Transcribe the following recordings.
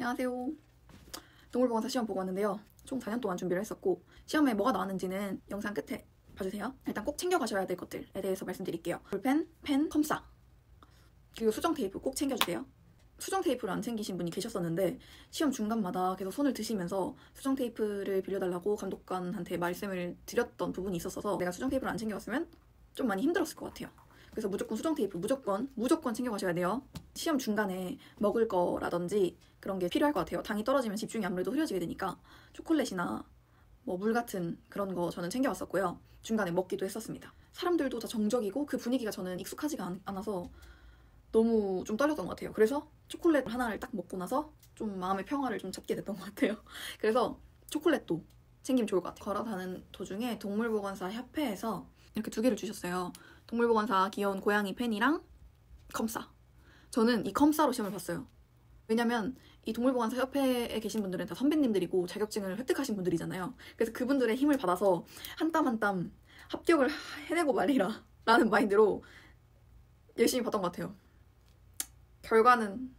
안녕하세요. 동물보건사 시험 보고 왔는데요. 총 4년 동안 준비를 했었고 시험에 뭐가 나왔는지는 영상 끝에 봐주세요. 일단 꼭 챙겨가셔야 될 것들에 대해서 말씀드릴게요. 볼펜, 펜, 컴싸, 그리고 수정 테이프 꼭 챙겨주세요. 수정 테이프를 안 챙기신 분이 계셨었는데 시험 중간마다 계속 손을 드시면서 수정 테이프를 빌려달라고 감독관한테 말씀을 드렸던 부분이 있었어서 내가 수정 테이프를 안 챙겨갔으면 좀 많이 힘들었을 것 같아요. 그래서 무조건 수정 테이프 무조건 챙겨가셔야 돼요. 시험 중간에 먹을 거라든지 그런 게 필요할 것 같아요. 당이 떨어지면 집중이 아무래도 흐려지게 되니까 초콜릿이나 뭐 물 같은 그런 거 저는 챙겨왔었고요. 중간에 먹기도 했었습니다. 사람들도 다 정적이고 그 분위기가 저는 익숙하지가 않아서 너무 좀 떨렸던 것 같아요. 그래서 초콜릿 하나를 딱 먹고 나서 좀 마음의 평화를 좀 찾게 됐던 것 같아요. 그래서 초콜릿도 챙기면 좋을 것 같아요. 걸어가는 도중에 동물보건사 협회에서 이렇게 2개를 주셨어요. 동물보건사 귀여운 고양이 펜이랑 컴싸. 저는 이 컴싸로 시험을 봤어요. 왜냐면 이 동물보건사 협회에 계신 분들은 다 선배님들이고 자격증을 획득하신 분들이잖아요. 그래서 그분들의 힘을 받아서 한 땀 한 땀 합격을 해내고 말리라 라는 마인드로 열심히 봤던 것 같아요. 결과는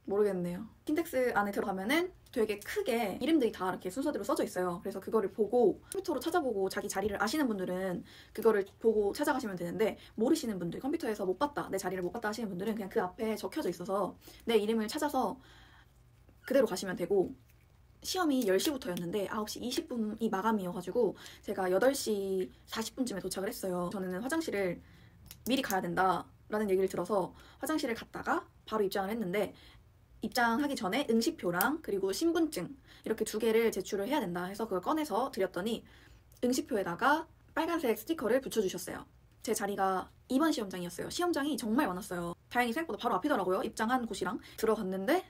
모르겠네요. 킨텍스 안에 들어가면은 되게 크게 이름들이 다 이렇게 순서대로 써져 있어요. 그래서 그거를 보고 컴퓨터로 찾아보고 자기 자리를 아시는 분들은 그거를 보고 찾아가시면 되는데 모르시는 분들, 컴퓨터에서 못 봤다, 내 자리를 못 봤다 하시는 분들은 그냥 그 앞에 적혀져 있어서 내 이름을 찾아서 그대로 가시면 되고, 시험이 10시부터였는데 9시 20분이 마감이어가지고 제가 8시 40분쯤에 도착을 했어요. 저는 화장실을 미리 가야 된다라는 얘기를 들어서 화장실을 갔다가 바로 입장을 했는데, 입장하기 전에 응시표랑 그리고 신분증 이렇게 2개를 제출을 해야 된다 해서 그걸 꺼내서 드렸더니 응시표에다가 빨간색 스티커를 붙여주셨어요. 제 자리가 2번 시험장이었어요. 시험장이 정말 많았어요. 다행히 생각보다 바로 앞이더라고요. 입장한 곳이랑. 들어갔는데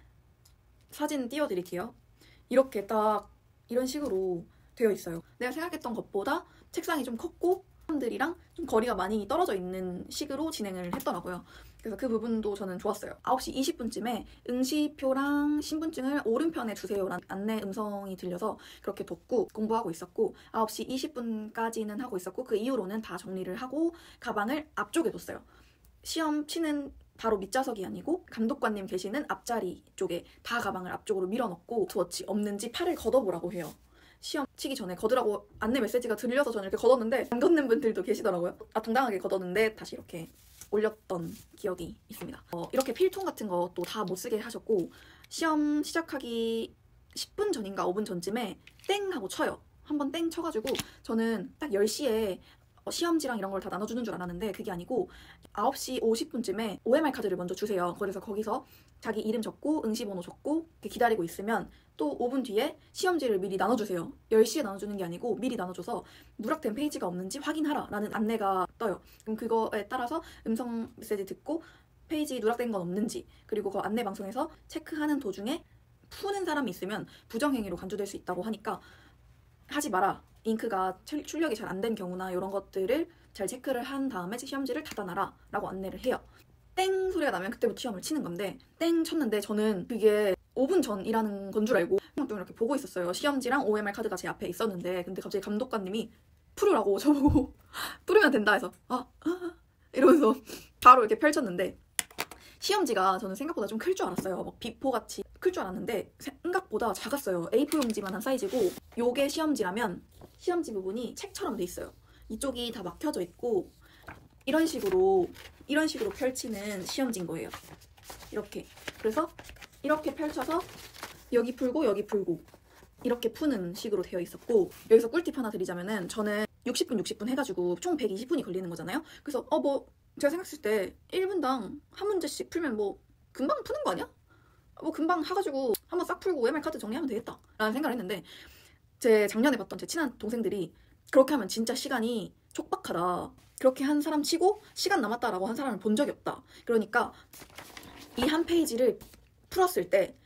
사진 띄워드릴게요. 이렇게 딱 이런 식으로 되어 있어요. 내가 생각했던 것보다 책상이 좀 컸고 사람들이랑 좀 거리가 많이 떨어져 있는 식으로 진행을 했더라고요. 그래서 그 부분도 저는 좋았어요. 9시 20분쯤에 응시표랑 신분증을 오른편에 두세요라는 안내 음성이 들려서 그렇게 뒀고 공부하고 있었고, 9시 20분까지는 하고 있었고 그 이후로는 다 정리를 하고 가방을 앞쪽에 뒀어요. 시험 치는 바로 밑좌석이 아니고 감독관님 계시는 앞자리 쪽에 다 가방을 앞쪽으로 밀어넣고 스워치 없는지 팔을 걷어보라고 해요. 시험 치기 전에 걷으라고 안내 메시지가 들려서 저는 이렇게 걷었는데 안 걷는 분들도 계시더라고요. 당당하게 걷었는데 다시 이렇게 올렸던 기억이 있습니다. 이렇게 필통 같은 것도 다 못 쓰게 하셨고, 시험 시작하기 10분 전인가 5분 전쯤에 땡 하고 쳐요. 한번 땡 쳐가지고 저는 딱 10시에 시험지랑 이런 걸 다 나눠주는 줄 알았는데 그게 아니고 9시 50분쯤에 OMR 카드를 먼저 주세요. 그래서 거기서 자기 이름 적고 응시번호 적고 이렇게 기다리고 있으면 또 5분 뒤에 시험지를 미리 나눠주세요. 10시에 나눠주는 게 아니고 미리 나눠줘서 누락된 페이지가 없는지 확인하라 라는 안내가 떠요. 그럼 그거에 따라서 음성 메시지 듣고 페이지 누락된 건 없는지, 그리고 그 안내 방송에서 체크하는 도중에 푸는 사람이 있으면 부정행위로 간주될 수 있다고 하니까 하지 마라. 잉크가 출력이 잘 안 된 경우나 이런 것들을 잘 체크를 한 다음에 시험지를 닫아놔라 라고 안내를 해요. 땡 소리가 나면 그때부터 시험을 치는 건데, 땡 쳤는데 저는 그게 5분 전이라는 건 줄 알고 좀 이렇게 보고 있었어요. 시험지랑 OMR 카드가 제 앞에 있었는데, 근데 갑자기 감독관님이 풀으라고 저보고 풀으면 된다 해서 이러면서 바로 이렇게 펼쳤는데, 시험지가 저는 생각보다 좀 클 줄 알았어요. 막 비포같이 클 줄 알았는데 생각보다 작았어요. A4 용지만한 사이즈고, 요게 시험지라면 시험지 부분이 책처럼 돼 있어요. 이쪽이 다 막혀져 있고 이런 식으로 펼치는 시험지인 거예요. 이렇게. 그래서 이렇게 펼쳐서 여기 풀고 여기 풀고 이렇게 푸는 식으로 되어 있었고, 여기서 꿀팁 하나 드리자면은 저는 60분 해가지고 총 120분이 걸리는 거잖아요. 그래서 제가 생각했을 때 1분당 한 문제씩 풀면 뭐 금방 푸는 거 아니야? 뭐 금방 해가지고 한번 싹 풀고 OMR 카드 정리하면 되겠다 라는 생각을 했는데, 제 작년에 봤던 제 친한 동생들이 그렇게 하면 진짜 시간이 촉박하다, 그렇게 한 사람 치고 시간 남았다라고 한 사람을 본 적이 없다. 그러니까 이 한 페이지를 풀었을 때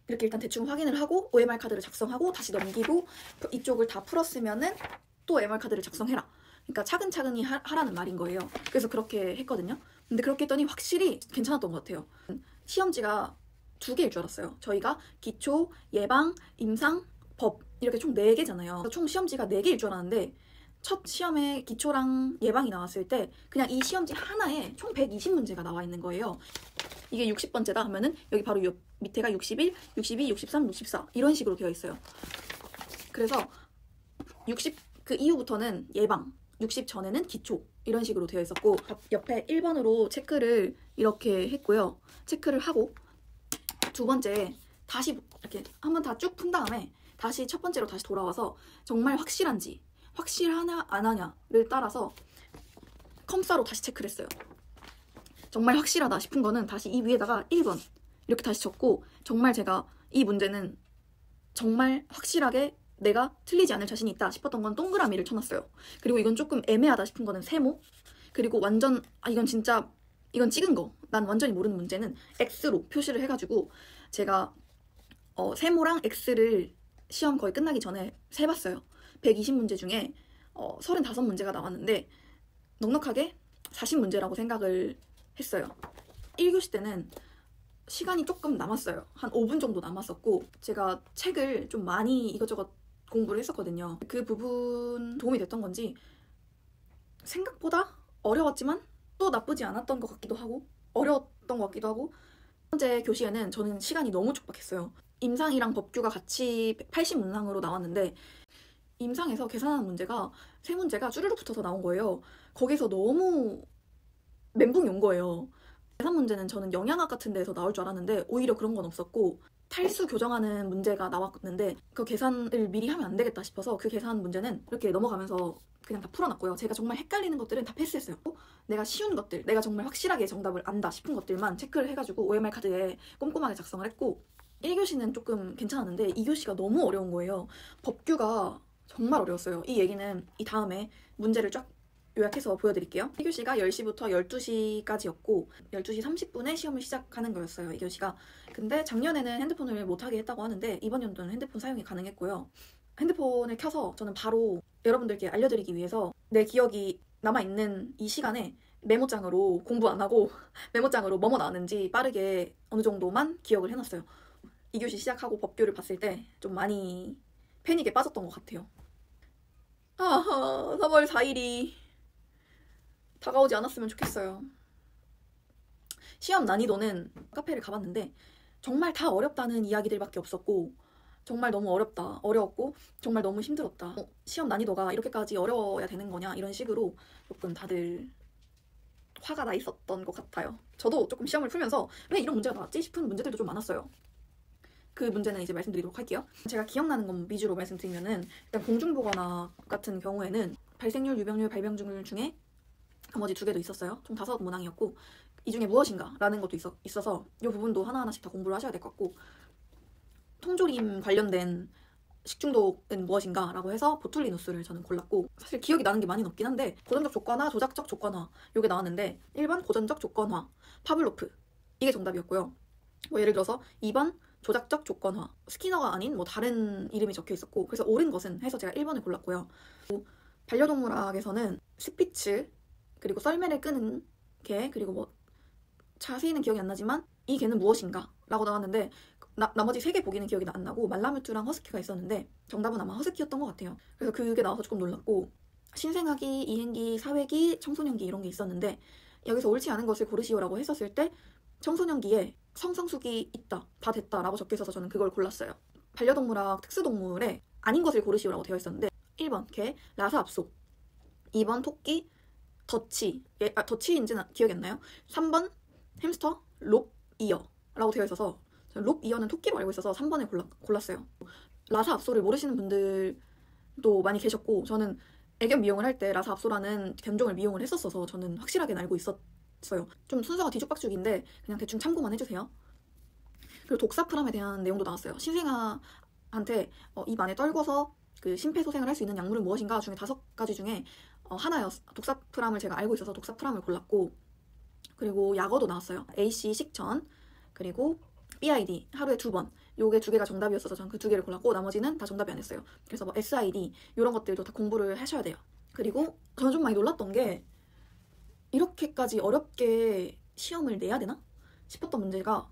이렇게 일단 대충 확인을 하고 OMR 카드를 작성하고 다시 넘기고 이쪽을 다 풀었으면은 또 OMR 카드를 작성해라. 그러니까 차근차근히 하라는 말인 거예요. 그래서 그렇게 했거든요. 근데 그렇게 했더니 확실히 괜찮았던 것 같아요. 시험지가 2개일 줄 알았어요. 저희가 기초, 예방, 임상, 법 이렇게 총 4개잖아요. 총 시험지가 4개일 줄 알았는데 첫 시험에 기초랑 예방이 나왔을 때 그냥 이 시험지 하나에 총 120문제가 나와 있는 거예요. 이게 60번째다 하면은 여기 바로 밑에가 61, 62, 63, 64 이런 식으로 되어 있어요. 그래서 60 그 이후부터는 예방, 60 전에는 기초 이런 식으로 되어 있었고 옆에 1번으로 체크를 이렇게 했고요. 체크를 하고 두 번째 다시 이렇게 한번 다 쭉 푼 다음에 다시 첫 번째로 다시 돌아와서 정말 확실한지 확실하냐 안 하냐를 따라서 컴사로 다시 체크를 했어요. 정말 확실하다 싶은 거는 다시 이 위에다가 1번 이렇게 다시 적고 정말 제가 이 문제는 정말 확실하게 내가 틀리지 않을 자신이 있다 싶었던 건 동그라미를 쳐놨어요. 그리고 이건 조금 애매하다 싶은 거는 세모, 그리고 완전 이건 진짜 이건 찍은 거, 난 완전히 모르는 문제는 X로 표시를 해가지고 제가 세모랑 X를 시험 거의 끝나기 전에 세봤어요. 120문제 중에 35문제가 나왔는데 넉넉하게 40문제라고 생각을 했어요. 1교시 때는 시간이 조금 남았어요. 한 5분 정도 남았었고 제가 책을 좀 많이 이것저것 공부를 했었거든요. 그 부분 도움이 됐던 건지 생각보다 어려웠지만 또 나쁘지 않았던 것 같기도 하고 어려웠던 것 같기도 하고 첫 번째 교시에는 저는 시간이 너무 촉박했어요. 임상이랑 법규가 같이 80문항으로 나왔는데 임상에서 계산하는 문제가 세 문제가 쭈르륵 붙어서 나온 거예요. 거기서 너무 멘붕이 온 거예요. 계산 문제는 저는 영양학 같은 데서 나올 줄 알았는데 오히려 그런 건 없었고 탈수 교정하는 문제가 나왔는데 그 계산을 미리 하면 안 되겠다 싶어서 그 계산 문제는 이렇게 넘어가면서 그냥 다 풀어놨고요. 제가 정말 헷갈리는 것들은 다 패스했어요. 내가 쉬운 것들, 내가 정말 확실하게 정답을 안다 싶은 것들만 체크를 해가지고 OMR 카드에 꼼꼼하게 작성을 했고 1교시는 조금 괜찮았는데 2교시가 너무 어려운 거예요. 법규가 정말 어려웠어요. 이 얘기는 이 다음에 문제를 쫙 요약해서 보여드릴게요. 1교시가 10시부터 12시까지였고 12시 30분에 시험을 시작하는 거였어요. 2교시가. 근데 작년에는 핸드폰을 못하게 했다고 하는데 이번 연도는 핸드폰 사용이 가능했고요. 핸드폰을 켜서 저는 바로 여러분들께 알려드리기 위해서 내 기억이 남아있는 이 시간에 메모장으로 공부 안 하고 메모장으로 뭐뭐 나왔는지 빠르게 어느 정도만 기억을 해놨어요. 2교시 시작하고 법규를 봤을 때 좀 많이 패닉에 빠졌던 것 같아요. 3월 4일이 다가오지 않았으면 좋겠어요. 시험 난이도는 카페를 가봤는데 정말 다 어렵다는 이야기들밖에 없었고 정말 너무 어려웠고 정말 너무 힘들었다. 시험 난이도가 이렇게까지 어려워야 되는 거냐 이런 식으로 조금 다들 화가 나 있었던 것 같아요. 저도 조금 시험을 풀면서 왜 이런 문제가 나왔지 싶은 문제들도 좀 많았어요. 그 문제는 이제 말씀드리도록 할게요. 제가 기억나는 것 위주로 말씀드리면은 일단 공중보거나 같은 경우에는 발생률, 유병률, 발병률 중에 나머지 2개도 있었어요. 총 5문항이었고 이 중에 무엇인가 라는 것도 있어서 이 부분도 하나하나씩 다 공부를 하셔야 될 것 같고 통조림 관련된 식중독은 무엇인가 라고 해서 보툴리누스를 저는 골랐고 사실 기억이 나는 게 많이 없긴 한데 고전적 조건화, 조작적 조건화 이게 나왔는데 1번 고전적 조건화, 파블로프 이게 정답이었고요. 뭐 예를 들어서 2번 조작적 조건화, 스키너가 아닌 뭐 다른 이름이 적혀 있었고 그래서 옳은 것은 해서 제가 1번을 골랐고요. 반려동물학에서는 스피츠 그리고 썰매를 끄는 개 그리고 뭐 자세히는 기억이 안 나지만 이 개는 무엇인가 라고 나왔는데 나머지 3개 보기는 기억이 안 나고 말라뮤트랑 허스키가 있었는데 정답은 아마 허스키였던 것 같아요. 그래서 그게 나와서 조금 놀랐고 신생아기, 이행기, 사회기, 청소년기 이런 게 있었는데 여기서 옳지 않은 것을 고르시오라고 했었을 때 청소년기에 성성숙이 있다, 다 됐다 라고 적혀 있어서 저는 그걸 골랐어요. 반려동물학 특수동물에 아닌 것을 고르시오라고 되어 있었는데 1번 개, 라사 압소 2번 토끼, 더치 더치인지는 기억이 안 나요. 3번 햄스터, 롭 이어 라고 되어 있어서 롭 이어는 토끼로 알고 있어서 3번을 골랐어요. 라사 압소를 모르시는 분들도 많이 계셨고 저는 애견 미용을 할 때 라사 압소라는 견종을 미용을 했었어서 저는 확실하게 알고 있었어요. 좀 순서가 뒤죽박죽인데 그냥 대충 참고만 해주세요. 그리고 독사프람에 대한 내용도 나왔어요. 신생아한테 입 안에 떨궈서 그 심폐소생을 할 수 있는 약물은 무엇인가 중에 5가지 중에 독사프람을 제가 알고 있어서 독사프람을 골랐고 그리고 약어도 나왔어요. AC 식전 그리고 BID 하루에 2번 요게 2개가 정답이었어서 저는 그 2개를 골랐고 나머지는 다 정답이 아니었어요. 그래서 뭐 SID 이런 것들도 다 공부를 하셔야 돼요. 그리고 저는 좀 많이 놀랐던 게 이렇게까지 어렵게 시험을 내야 되나 싶었던 문제가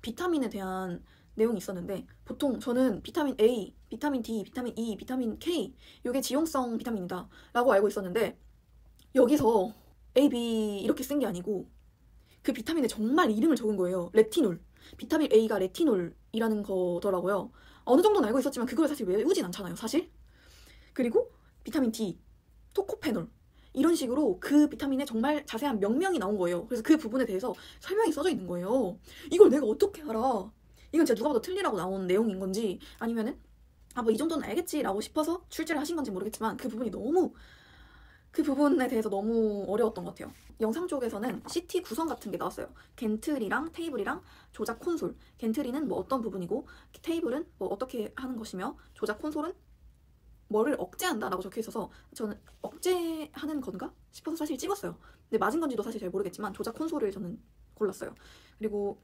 비타민에 대한 내용이 있었는데 보통 저는 비타민 A, 비타민 D, 비타민 E, 비타민 K 이게 지용성 비타민이다 라고 알고 있었는데 여기서 A, B 이렇게 쓴 게 아니고 그 비타민에 정말 이름을 적은 거예요. 레티놀. 비타민 A가 레티놀이라는 거더라고요. 어느 정도는 알고 있었지만 그걸 사실 외우진 않잖아요, 사실. 그리고 비타민 D, 토코페놀 이런 식으로 그 비타민에 정말 자세한 명명이 나온 거예요. 그래서 그 부분에 대해서 설명이 써져 있는 거예요. 이걸 내가 어떻게 알아? 이건 진짜 누가 봐도 틀리라고 나온 내용인 건지 아니면은 뭐 이 정도는 알겠지라고 싶어서 출제를 하신 건지 모르겠지만 그 부분에 대해서 너무 어려웠던 것 같아요. 영상 쪽에서는 CT 구성 같은 게 나왔어요. 겐트리랑 테이블이랑 조작 콘솔. 겐트리는 뭐 어떤 부분이고 테이블은 뭐 어떻게 하는 것이며 조작 콘솔은 뭐를 억제한다 라고 적혀 있어서 저는 억제하는 건가 싶어서 사실 찍었어요. 근데 맞은 건지도 사실 잘 모르겠지만 조작 콘솔을 저는 골랐어요. 그리고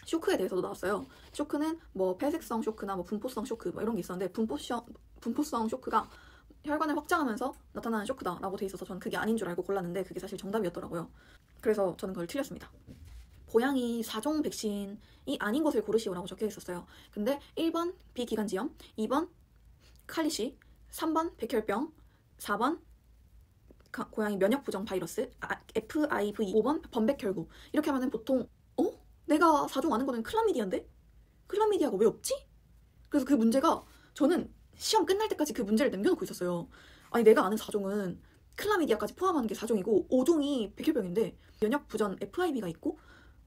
쇼크에 대해서도 나왔어요. 쇼크는 뭐 폐색성 쇼크나 뭐 분포성 쇼크 뭐 이런 게 있었는데 분포성 쇼크가 혈관을 확장하면서 나타나는 쇼크다라고 돼 있어서 저는 그게 아닌 줄 알고 골랐는데 그게 사실 정답이었더라고요. 그래서 저는 그걸 틀렸습니다. 고양이 4종 백신이 아닌 것을 고르시오라고 적혀 있었어요. 근데 1번 비기관지염, 2번 칼리시, 3번 백혈병, 4번 고양이 면역부정 바이러스, FIV, 5번 번백혈구. 이렇게 하면은 보통 내가 4종 아는 거는 클라미디아인데? 클라미디아가 왜 없지? 그래서 그 문제가 저는 시험 끝날 때까지 그 문제를 남겨놓고 있었어요. 아니 내가 아는 4종은 클라미디아까지 포함하는 게 4종이고 5종이 백혈병인데 면역부전 FIV가 있고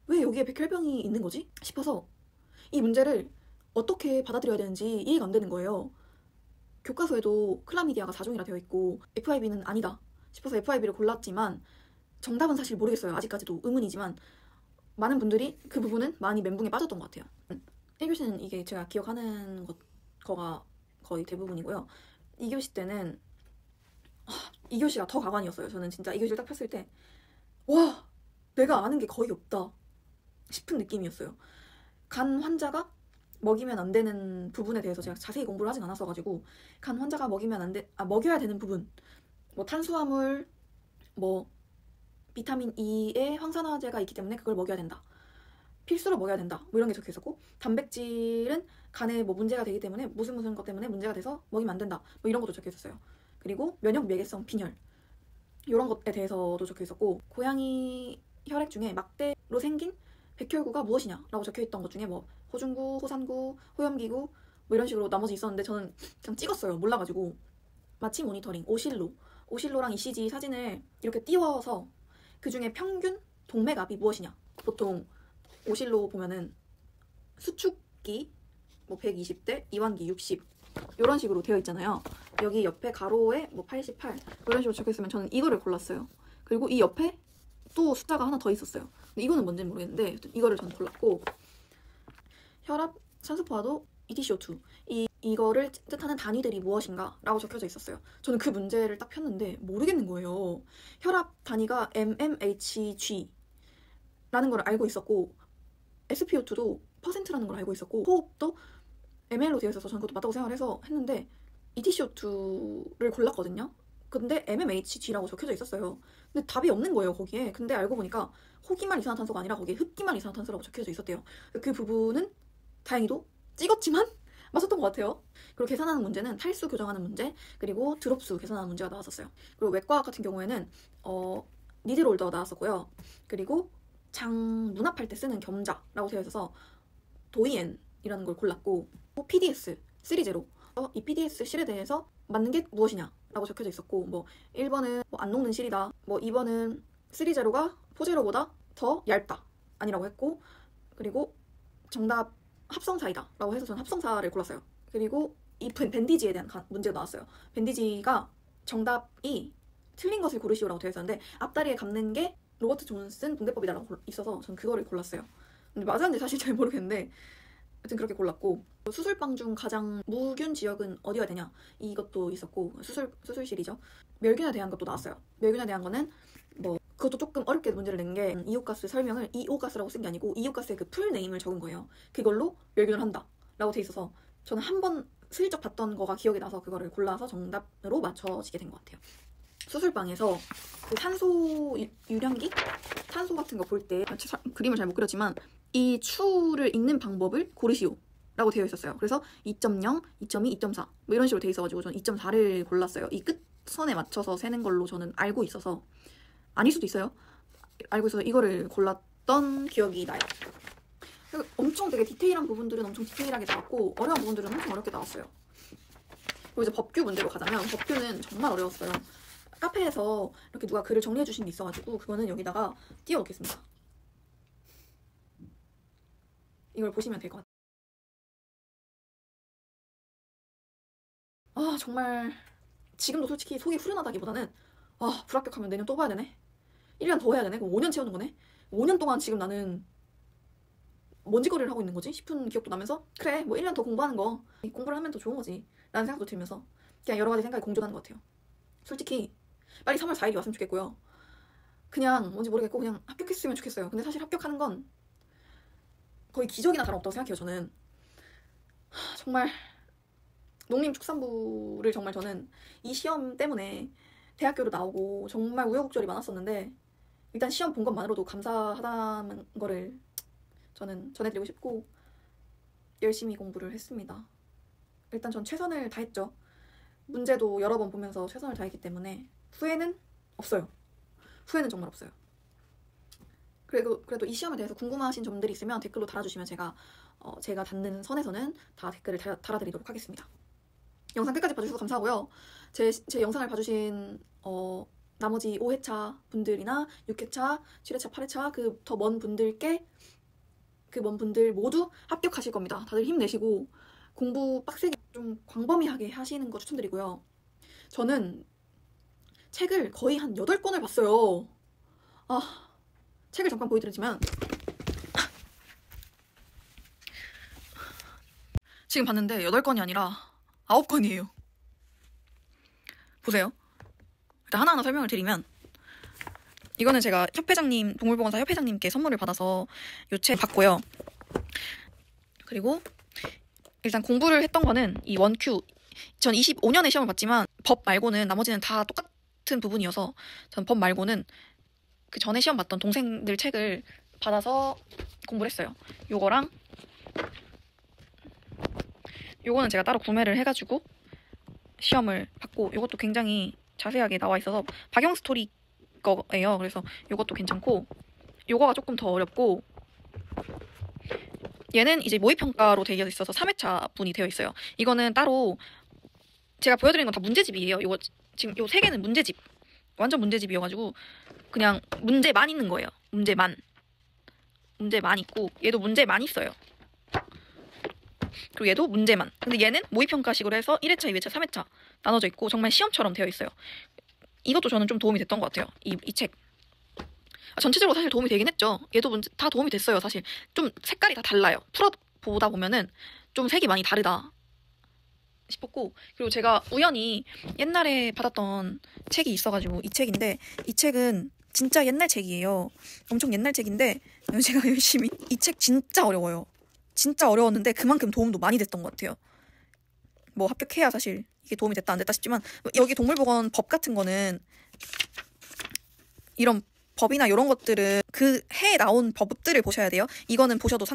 왜 여기에 백혈병이 있는 거지? 싶어서 이 문제를 어떻게 받아들여야 되는지 이해가 안 되는 거예요. 교과서에도 클라미디아가 4종이라 되어 있고 FIV는 아니다 싶어서 FIV를 골랐지만 정답은 사실 모르겠어요. 아직까지도 의문이지만 많은 분들이 그 부분은 많이 멘붕에 빠졌던 것 같아요. 1교시는 이게 제가 기억하는 거가 거의 대부분이고요. 2교시 때는 2교시가 더 가관이었어요. 저는 진짜 2교시를 딱 폈을 때 와, 내가 아는 게 거의 없다 싶은 느낌이었어요. 간 환자가 먹이면 안 되는 부분에 대해서 제가 자세히 공부를 하진 않았어가지고 간 환자가 먹여야 되는 부분 뭐 탄수화물, 뭐 비타민 E에 황산화제가 있기 때문에 그걸 먹여야 된다. 필수로 먹여야 된다. 뭐 이런 게 적혀 있었고 단백질은 간에 뭐 문제가 되기 때문에 무슨 것 때문에 문제가 돼서 먹이면 안 된다. 뭐 이런 것도 적혀 있었어요. 그리고 면역 매개성 빈혈 이런 것에 대해서도 적혀 있었고 고양이 혈액 중에 막대로 생긴 백혈구가 무엇이냐라고 적혀 있던 것 중에 뭐 호중구, 호산구, 호염기구 뭐 이런 식으로 나머지 있었는데 저는 그냥 찍었어요. 몰라가지고 마취 모니터링, 오실로랑 ECG 사진을 이렇게 띄워서 그 중에 평균 동맥압이 무엇이냐. 보통 오실로 보면은 수축기 뭐 120대, 이완기 60 이런 식으로 되어 있잖아요. 여기 옆에 가로에 뭐 88 이런 식으로 적혀 있으면 저는 이거를 골랐어요. 그리고 이 옆에 또 숫자가 하나 더 있었어요. 근데 이거는 뭔지는 모르겠는데 이거를 저는 골랐고 혈압, 산소포화도, EtCO2 이거를 뜻하는 단위들이 무엇인가 라고 적혀져 있었어요. 저는 그 문제를 딱 폈는데 모르겠는 거예요. 혈압 단위가 mmHg 라는 걸 알고 있었고 SpO2도 퍼센트라는 걸 알고 있었고 호흡도 ml로 되어 있어서 저는 그것도 맞다고 생각을 해서 했는데 EtCO2를 골랐거든요. 근데 mmHg라고 적혀져 있었어요. 근데 답이 없는 거예요, 거기에. 근데 알고 보니까 호기만 이산화탄소가 아니라 거기에 흡기만 이산화탄소라고 적혀져 있었대요. 그 부분은 다행히도 찍었지만 맞았던 것 같아요. 그리고 계산하는 문제는 탈수 교정하는 문제, 그리고 드롭수 계산하는 문제가 나왔었어요. 그리고 외과학 같은 경우에는 니드롤더 나왔었고요. 그리고 장 문합할 때 쓰는 겸자라고 되어 있어서 도이엔이라는 걸 골랐고 PDS 3.0 이 PDS 실에 대해서 맞는 게 무엇이냐라고 적혀져 있었고 뭐 1번은 뭐 안 녹는 실이다, 뭐 2번은 3.0가 4.0보다 더 얇다 아니라고 했고 그리고 정답 합성사이다 라고 해서 저는 합성사를 골랐어요. 그리고 이 밴디지에 대한 문제가 나왔어요. 밴디지가 정답이 틀린 것을 고르시오라고 되어 있었는데 앞다리에 감는 게 로버트 존슨 분대법이다라고 있어서 저는 그거를 골랐어요. 근데 맞았는지 사실 잘 모르겠는데 하여튼 그렇게 골랐고 수술방 중 가장 무균 지역은 어디가 되냐 이것도 있었고 수술실이죠. 멸균에 대한 것도 나왔어요. 멸균에 대한 거는 뭐 그것도 조금 어렵게 문제를 낸 게 이오가스 설명을 이오가스라고 쓴 게 아니고 이오가스의 그 풀네임을 적은 거예요. 그걸로 멸균을 한다 라고 돼 있어서 저는 한 번 슬쩍 봤던 거가 기억이 나서 그거를 골라서 정답으로 맞춰지게 된 것 같아요. 수술방에서 그 산소 유량기? 산소 같은 거 볼 때 그림을 잘 못 그렸지만 이 추를 읽는 방법을 고르시오 라고 되어 있었어요. 그래서 2.0, 2.2, 2.4 뭐 이런 식으로 되어 있어가지고 저는 2.4를 골랐어요. 이 끝선에 맞춰서 세는 걸로 저는 알고 있어서, 아닐 수도 있어요. 알고 있어서 이거를 골랐던 기억이 나요. 엄청 되게 디테일한 부분들은 엄청 디테일하게 나왔고 어려운 부분들은 엄청 어렵게 나왔어요. 그리고 이제 법규 문제로 가자면, 법규는 정말 어려웠어요. 카페에서 이렇게 누가 글을 정리해 주신 게 있어가지고 그거는 여기다가 띄워 놓겠습니다. 이걸 보시면 될 것 같아요. 아 정말 지금도 솔직히 속이 후련하다기보다는, 아 불합격하면 내년 또 봐야 되네, 1년 더 해야 되네, 그럼 5년 채우는 거네, 5년 동안 지금 나는 뭔 짓거리를 하고 있는 거지 싶은 기억도 나면서, 그래 뭐 1년 더 공부하는 거, 공부를 하면 더 좋은 거지 라는 생각도 들면서 그냥 여러 가지 생각이 공존하는 것 같아요. 솔직히 빨리 3월 4일이 왔으면 좋겠고요. 그냥 뭔지 모르겠고 그냥 합격했으면 좋겠어요. 근데 사실 합격하는 건 거의 기적이나 다름없다고 생각해요. 저는 정말 농림축산부를 정말 저는 이 시험 때문에 대학교로 나오고 정말 우여곡절이 많았었는데, 일단 시험 본 것만으로도 감사하다는 거를 저는 전해드리고 싶고 열심히 공부를 했습니다. 일단 전 최선을 다했죠. 문제도 여러 번 보면서 최선을 다했기 때문에 후회는 없어요. 후회는 정말 없어요. 그래도 이 시험에 대해서 궁금하신 점들이 있으면 댓글로 달아주시면 제가 닿는 선에서는 다 댓글을 달아드리도록 하겠습니다. 영상 끝까지 봐주셔서 감사하고요. 제 영상을 봐주신 나머지 5회차 분들이나 6회차, 7회차, 8회차 그 더 먼 분들께, 그 먼 분들 모두 합격하실 겁니다. 다들 힘내시고 공부 빡세게 좀 광범위하게 하시는 거 추천드리고요. 저는 책을 거의 한 8권을 봤어요. 책을 잠깐 보여드리자면, 지금 봤는데 8권이 아니라 9권이에요. 보세요. 일단 하나하나 설명을 드리면, 이거는 제가 동물보건사 협회장님께 선물을 받아서 요 책 봤고요. 그리고 일단 공부를 했던 거는 이 원큐, 전 25년에 시험을 봤지만 법 말고는 나머지는 다 똑같은 부분이어서 전 법 말고는 그 전에 시험 봤던 동생들 책을 받아서 공부를 했어요. 요거랑 요거는 제가 따로 구매를 해가지고 시험을 봤고, 요것도 굉장히 자세하게 나와 있어서 박영 스토리 거예요. 그래서 요것도 괜찮고, 요거가 조금 더 어렵고, 얘는 이제 모의평가로 되어 있어서 3회차 분이 되어 있어요. 이거는 따로 제가 보여드리는 건 다 문제집이에요. 요거 지금 요 3개는 문제집, 완전 문제집이어가지고 그냥 문제만 있는 거예요. 문제만 있고, 얘도 문제만 있어요. 그리고 얘도 문제만. 근데 얘는 모의평가식으로 해서 1회차, 2회차, 3회차 나눠져 있고 정말 시험처럼 되어 있어요. 이것도 저는 좀 도움이 됐던 것 같아요. 이 책. 전체적으로 사실 도움이 되긴 했죠. 얘도 다 도움이 됐어요. 사실 좀 색깔이 다 달라요. 풀어보다 보면은 좀 색이 많이 다르다 싶었고, 그리고 제가 우연히 옛날에 받았던 책이 있어가지고 이 책인데, 이 책은 진짜 옛날 책이에요. 엄청 옛날 책인데 제가 열심히, 이 책 진짜 어려워요. 진짜 어려웠는데 그만큼 도움도 많이 됐던 것 같아요. 뭐 합격해야 사실 이게 도움이 됐다 안 됐다 싶지만, 여기 동물보건 법 같은 거는 이런 법이나 이런 것들은 그 해에 나온 법들을 보셔야 돼요. 이거는 보셔도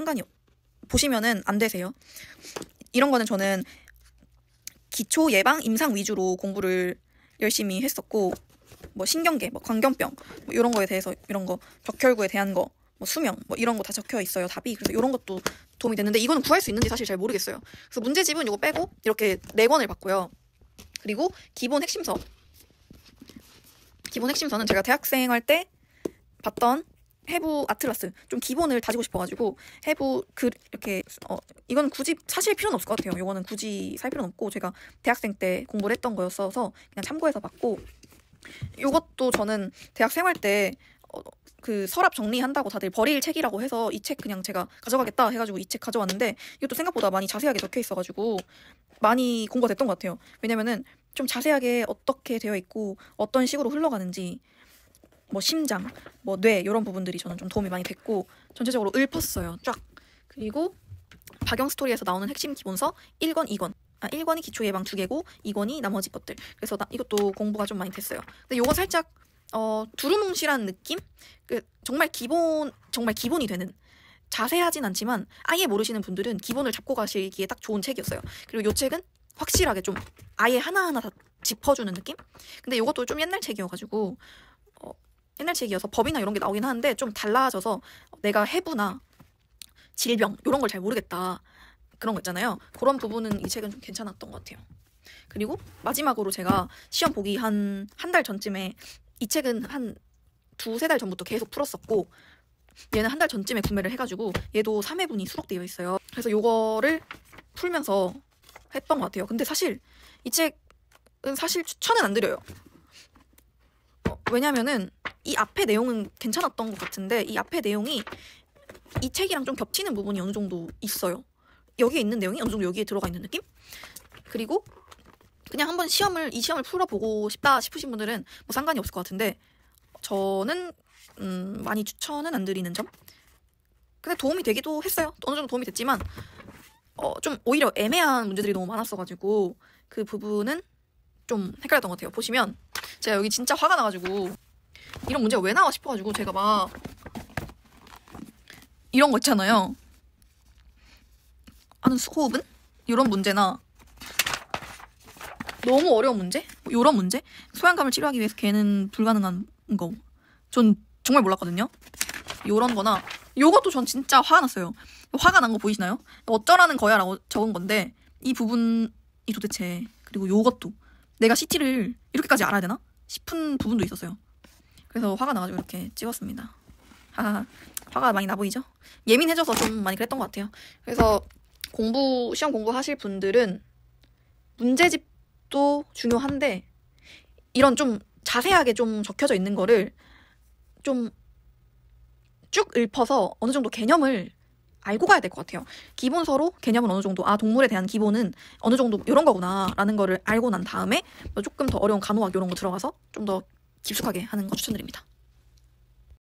보시면은 안 되세요. 이런 거는 저는 기초 예방 임상 위주로 공부를 열심히 했었고, 뭐 신경계, 뭐 광견병, 뭐 이런 거에 대해서, 이런 거 적혈구에 대한 거, 뭐 수명, 뭐 이런 거 다 적혀 있어요, 답이. 그래서 이런 것도 도움이 됐는데, 이거는 구할 수 있는지 사실 잘 모르겠어요. 그래서 문제집은 이거 빼고 이렇게 4권을 봤고요. 그리고 기본 핵심서는 제가 대학생 할 때 봤던 해부 아틀라스, 좀 기본을 다지고 싶어가지고 해부 이렇게 이건 굳이 사실 필요는 없을 것 같아요. 이거는 굳이 살 필요는 없고, 제가 대학생 때 공부를 했던 거였어서 그냥 참고해서 봤고, 이것도 저는 대학 생활 때 그 서랍 정리한다고 다들 버릴 책이라고 해서 이 책 그냥 제가 가져가겠다 해가지고 이 책 가져왔는데, 이것도 생각보다 많이 자세하게 적혀 있어가지고 많이 공부가 됐던 것 같아요. 왜냐면은 좀 자세하게 어떻게 되어 있고 어떤 식으로 흘러가는지, 뭐 심장, 뭐 뇌, 이런 부분들이 저는 좀 도움이 많이 됐고, 전체적으로 읊었어요, 쫙. 그리고 박영 스토리에서 나오는 핵심 기본서 1권, 2권. 1권이 기초 예방 2개고 2권이 나머지 것들. 그래서 이것도 공부가 좀 많이 됐어요. 근데 요건 살짝 두루뭉실한 느낌? 정말 기본이 되는 자세하진 않지만 아예 모르시는 분들은 기본을 잡고 가시기에 딱 좋은 책이었어요. 그리고 이 책은 확실하게 좀 아예 하나하나 다 짚어주는 느낌? 근데 이것도 좀 옛날 책이어가지고 옛날 책이어서 법이나 이런 게 나오긴 하는데 좀 달라져서 내가 해부나 질병 이런 걸 잘 모르겠다 그런 거 있잖아요. 그런 부분은 이 책은 좀 괜찮았던 것 같아요. 그리고 마지막으로 제가 시험 보기 한 달 전쯤에 이 책은 한 2-3달 전부터 계속 풀었었고 얘는 한 달 전쯤에 구매를 해가지고 얘도 3회분이 수록되어 있어요. 그래서 요거를 풀면서 했던 것 같아요. 근데 사실 이 책은 사실 추천은 안 드려요. 왜냐면은 이 앞에 내용은 괜찮았던 것 같은데 이 앞에 내용이 이 책이랑 좀 겹치는 부분이 어느 정도 있어요. 여기에 있는 내용이 어느 정도 여기에 들어가 있는 느낌? 그리고 그냥 한번 이 시험을 풀어보고 싶다 싶으신 분들은 뭐 상관이 없을 것 같은데 저는 많이 추천은 안 드리는 점? 근데 도움이 되기도 했어요. 어느 정도 도움이 됐지만 좀 오히려 애매한 문제들이 너무 많았어가지고 그 부분은 좀 헷갈렸던 것 같아요. 보시면 제가 여기 진짜 화가 나가지고 이런 문제가 왜 나와 싶어가지고 제가 막 이런 거 있잖아요. 아는 호흡은? 이런 문제나 너무 어려운 문제? 이런 문제? 소양감을 치료하기 위해서 개는 불가능한 거. 전 정말 몰랐거든요. 요런 거나 요것도 전 진짜 화가 났어요. 화가 난 거 보이시나요? 어쩌라는 거야 라고 적은 건데 이 부분이 도대체 그리고 요것도 내가 CT를 이렇게까지 알아야 되나? 싶은 부분도 있었어요. 그래서 화가 나가지고 이렇게 찍었습니다. 화가 많이 나 보이죠? 예민해져서 좀 많이 그랬던 것 같아요. 그래서 시험 공부하실 분들은 문제집도 중요한데 이런 좀 자세하게 좀 적혀져 있는 거를 좀 쭉 읊어서 어느 정도 개념을 알고 가야 될 것 같아요. 기본서로 개념은 어느 정도 동물에 대한 기본은 어느 정도 이런 거구나 라는 거를 알고 난 다음에 조금 더 어려운 간호학 이런 거 들어가서 좀 더 깊숙하게 하는 거 추천드립니다.